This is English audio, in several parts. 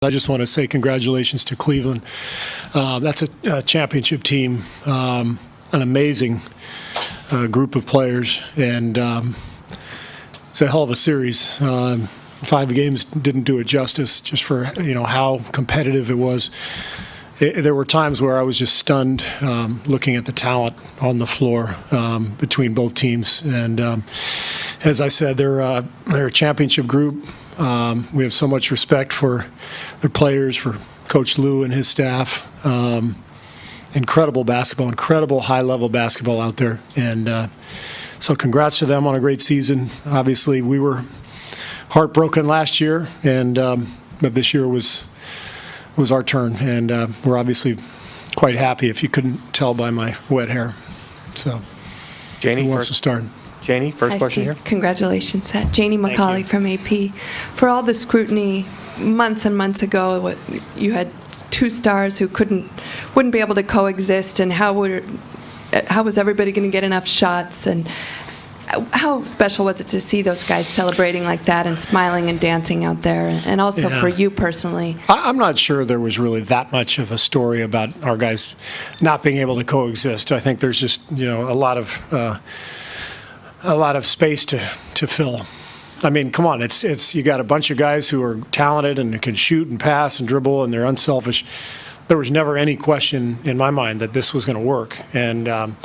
I just want to say congratulations to Cleveland. That's a championship team, an amazing group of players, and it's a hell of a series. 5 games didn't do it justice, just for how competitive it was. There were times where I was just stunned looking at the talent on the floor between both teams. And as I said, they're a championship group. We have so much respect for their players, for Coach Lou and his staff. Incredible basketball, incredible high-level basketball out there. And so congrats to them on a great season. Obviously, we were heartbroken last year, and but this year was our turn, and we're obviously quite happy, if you couldn't tell by my wet hair. So, Janie, who wants to start? Janie, first question Steve. here. Congratulations, Janie McCauley from AP. For all the scrutiny months and months ago, you had 2 stars who wouldn't be able to coexist, and how was everybody going to get enough shots? And how special was it to see those guys celebrating like that and smiling and dancing out there? And also for you personally. I'm not sure there was really that much of a story about our guys not being able to coexist. I think there's just a lot of space to fill. I mean, come on, it's you got a bunch of guys who are talented and can shoot and pass and dribble, and they're unselfish. There was never any question in my mind that this was going to work, and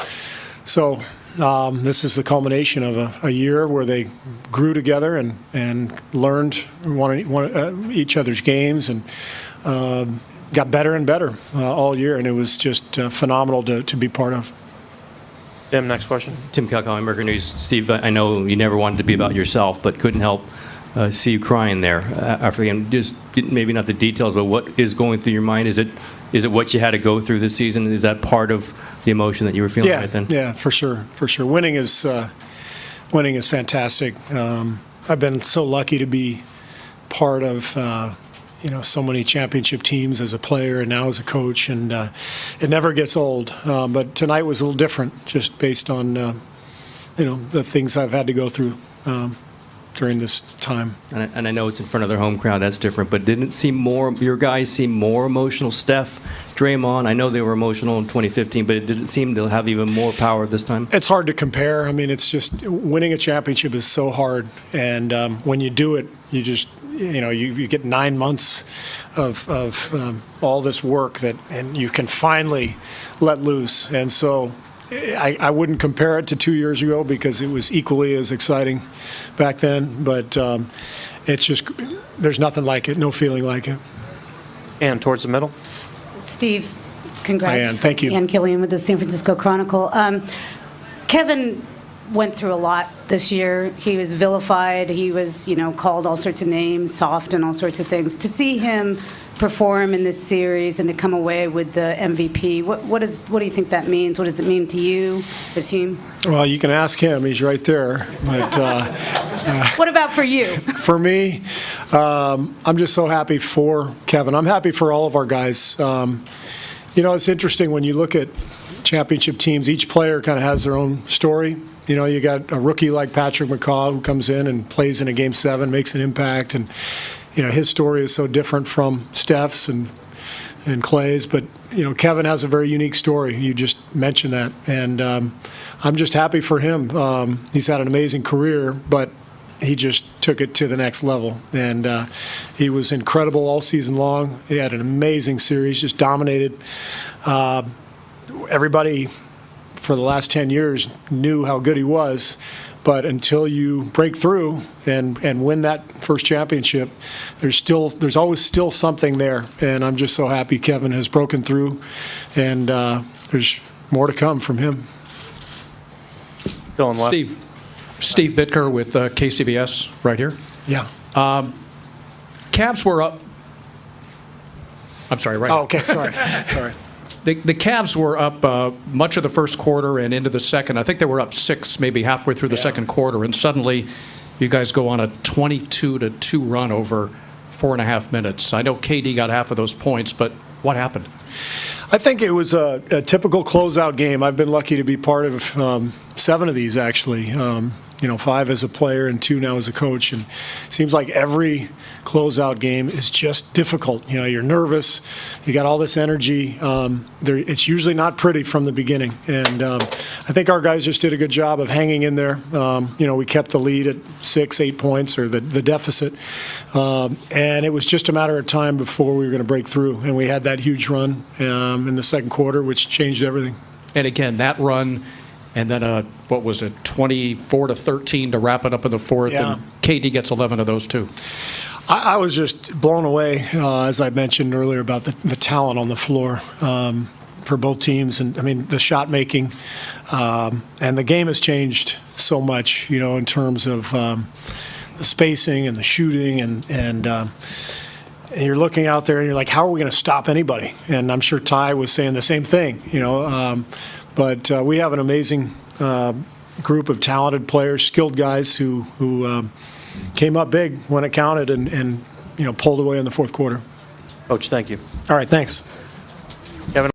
so. This is the culmination of a year where they grew together and learned each other's games, and got better and better all year, and it was just phenomenal to be part of. Tim, next question. Tim Kalkow, Mercury News. Steve, I know you never wanted to be about yourself, but couldn't help see you crying there after the game. Just maybe not the details, but what is going through your mind? Is it what you had to go through this season? Is that part of the emotion that you were feeling right then? Yeah, for sure. Winning is fantastic. I've been so lucky to be part of so many championship teams as a player and now as a coach, and it never gets old. But tonight was a little different, just based on the things I've had to go through during this time. And I know it's in front of their home crowd, that's different, but didn't it seem your guys seem more emotional? Steph, Draymond, I know they were emotional in 2015, but it didn't seem to have even more power this time? It's hard to compare. I mean, it's just, winning a championship is so hard, and when you do it, you just, you get 9 months of all this work and you can finally let loose. And so I wouldn't compare it to 2 years ago because it was equally as exciting back then, but it's just, there's nothing like it, no feeling like it. And towards the middle. Steve, congrats. Ann, thank you. Ann Killian with the San Francisco Chronicle. Kevin went through a lot this year. He was vilified. He was, called all sorts of names, soft and all sorts of things. To see him perform in this series and to come away with the MVP, what do you think that means? What does it mean to you, the team? Well, you can ask him. He's right there. But what about for you? For me, I'm just so happy for Kevin. I'm happy for all of our guys. It's interesting when you look at championship teams, each player kind of has their own story. You got a rookie like Patrick McCaw who comes in and plays in a Game 7, makes an impact, and his story is so different from Steph's and Clay's. But Kevin has a very unique story. You just mentioned that, and I'm just happy for him. He's had an amazing career, but he just took it to the next level, and he was incredible all season long. He had an amazing series, just dominated. Everybody for the last 10 years knew how good he was, but until you break through and win that first championship, there's always still something there, and I'm just so happy Kevin has broken through, and there's more to come from him. Steve Bitker with KCBS right here. Yeah. Cavs were up. I'm sorry, right? Oh, okay, sorry. The Cavs were up much of the first quarter and into the second. I think they were up 6, maybe halfway through the second quarter, and suddenly you guys go on a 22-2 run over 4.5 minutes. I know KD got half of those points, but what happened? I think it was a typical closeout game. I've been lucky to be part of 7 of these, actually. 5 as a player and 2 now as a coach. And it seems like every closeout game is just difficult. You're nervous. You got all this energy. It's usually not pretty from the beginning. And I think our guys just did a good job of hanging in there. We kept the lead at 6-8 points, or the deficit. And it was just a matter of time before we were going to break through. And we had that huge run in the second quarter, which changed everything. And again, that run, and then what was it, 24-13 to wrap it up in the fourth, Yeah. and KD gets 11 of those too. I was just blown away, as I mentioned earlier, about the talent on the floor for both teams. And, I mean, the shot making. And the game has changed so much, in terms of the spacing and the shooting. And you're looking out there and you're like, how are we going to stop anybody? And I'm sure Ty was saying the same thing, But we have an amazing group of talented players, skilled guys who came up big when it counted and pulled away in the fourth quarter. Coach, thank you. All right, thanks. Kevin?